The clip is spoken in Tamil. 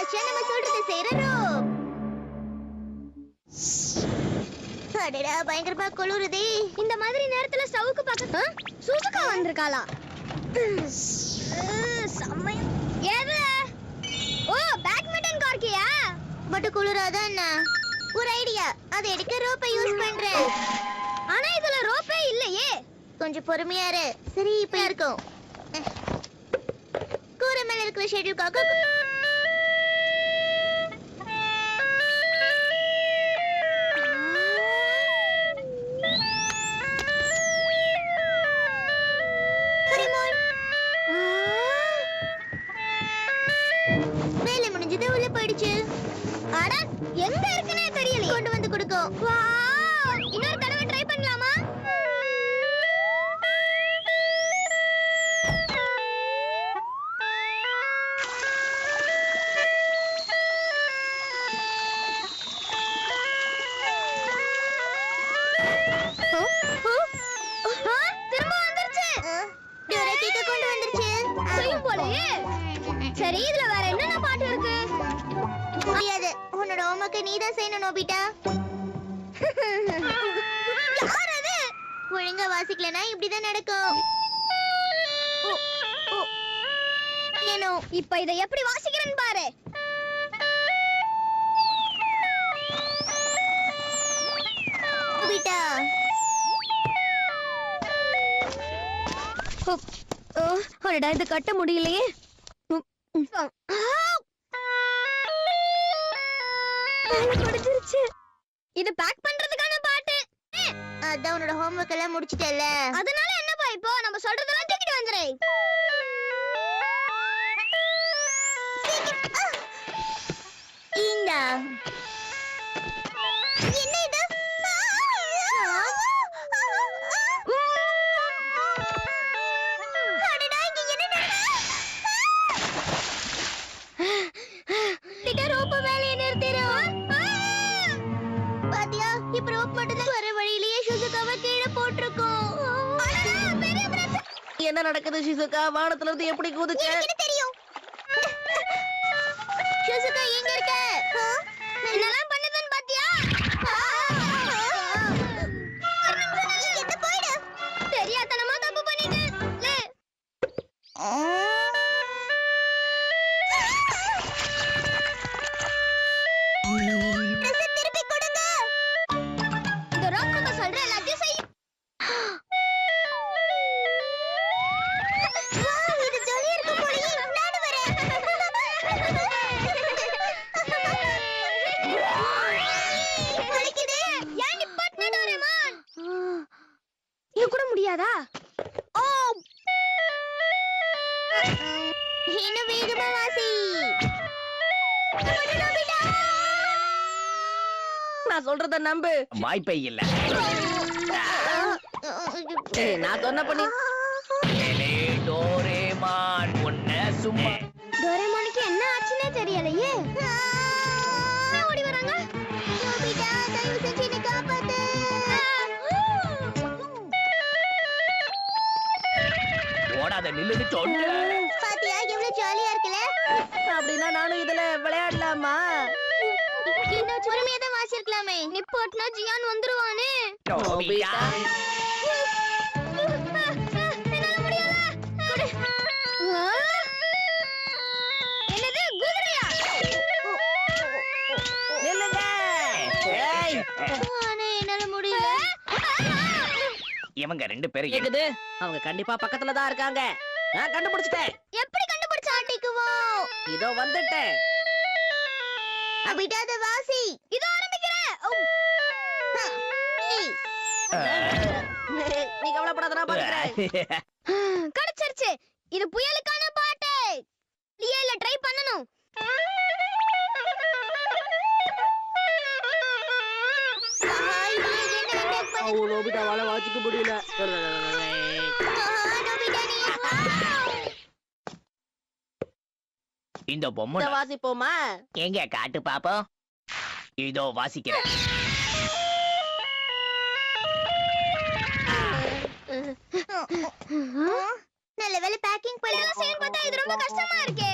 ஃபாஸ்டா நம்ம சொல்றத செய்றோம். அடடா பயங்கரமா குளிருதே. இந்த மாதிரி நேரத்துல ஸ்டவ்க்கு பக்கத்துல சூசுகா வந்திருக்காளா? சமயம் ஏது? ஓ பேட்மிண்டன் கார்க்கியா? பட் குளிராதா என்ன? ஒரு ஐடியா, அதை எடுக்க ரோப்பை யூஸ் பண்றேன். ஆனா இதுல ரோப்பே இல்லையே. கொஞ்சம் பொறுமையா இரு. சரி இப்ப இருக்கும். கூரை மேல இருக்கிற ஷெட்யூல்காக வேலை முடிஞ்சது. உள்ள போயிடுச்சு. அட எங்க இருக்குனே தெரியல. கொண்டு வந்து கொடுக்கும். வாவ், இன்னொரு தடவை ட்ரை பண்ணலாமா? திரும்ப வந்துருச்சு. டோரேக்கிக்கு கொண்டு வந்துருச்சு. செய்யும் போலயே. சரி இதுல வேற என்னென்ன பாட்டு இருக்கு? முடியாது. உன்னோட ஹோம்வொர்க்கை நீதான் செய்யணும் நோபிட்டா. யார் அது? ஒழுங்கா வாசிக்கலனா இப்படிதான் நடக்கும். ஏனோ இப்ப இதை எப்படி வாசிக்கிறேன்னு பாரு. நோபிட்டா அடடா இது கட்ட முடியலையே. இது பேக் பண்றதுக்கான பாட்டு. அதான் உன்னோட ஹோம்வொர்க் எல்லாம் முடிச்சிட்டல. அதனால என்னப்பா இப்போ நம்ம சொல்றதெல்லாம் தூக்கிட்டு வந்துரு. இந்தா. என்ன இது? அடடா இங்க என்ன நடக்குது? டிகா ரோப் வேலையை நிறுத்திரும். பாத்தியா இப்ப ரோப் மட்டும் வர வழியிலேயே ஷிசுகாவை கீழே போட்டுருக்கோம். என்ன நடக்குது ஷிசுகா? வானத்துல இருந்து எப்படி குதிச்ச? எனக்கு தெரியும். ஷிசுகா எங்க இருக்க? என்னலாம் பண்ணுதுன்னு பாத்தியா? என்ன போயிடு. தெரியாதனமா தப்பு பண்ணிட்டேன். திருப்பி கொடுங்க. இந்த ரோப் சொல்ற எல்லாத்தையும் செய். இது ஜாலியா இருக்கு போலயே. நானும் வரேன். வலிக்குது. ஏன் நிப்பாட்ன டோரேமான்? இது கூட முடியாதா? ஓ இன்னும் வேகமா வாசி. நான் சொல்றத நம்பு. வாய்ப்பே இல்ல. நான் சொன்ன பண்ணி டோரேமான் உன்னை சும்மா. டோரேமானுக்கு என்ன ஆச்சுன்னே தெரியலையே. ஓடி வராங்க. நோபிட்டா தயவு செஞ்சு என்னை காப்பாத்து. ஓடாத நில்லுன்னு சொன்னேன். பாத்தியா எவ்வளவு ஜாலியா இருக்குல? அப்படின்னா நானும் இதுல விளையாடலாமா? இன்னும் பொறுமையா தான் வாசிருக்கலாமே. நிப்பாட்னா ஜியான் வந்துருவானே. நோபிட்டா என்னால முடியல. என்னது குதிரையா? நில்லுங்க. ஏய் ஆனா என்னால முடியல. இவங்க ரெண்டு பேரும் கேக்குது? அவங்க கண்டிப்பா பக்கத்துல தான் இருக்காங்க. நான் கண்டுபிடிச்சிட்டேன். எப்படி கண்டுபிடிச்ச? ஆட்டிக்குவோம். இதோ வந்துட்டேன். அபிடாத வாசி. இதோ ஆரம்பிக்கிறேன். நீ கவலைப்படாத, நான் பாத்துக்கிறேன். கிடைச்சிருச்சு. இது புயலுக்கான பாட்டு. லியேல ட்ரை பண்ணனும். நோபிட்டாவால வாசிக்க முடியல. இந்த பொம்மை வாசிப்போமா? எங்க காட்டு பாப்போம். இதோ வாசிக்கிறேன். நல்ல வேளை பேக்கிங் பண்ணலாம். செய்ய பார்த்தா இது ரொம்ப கஷ்டமா இருக்கே.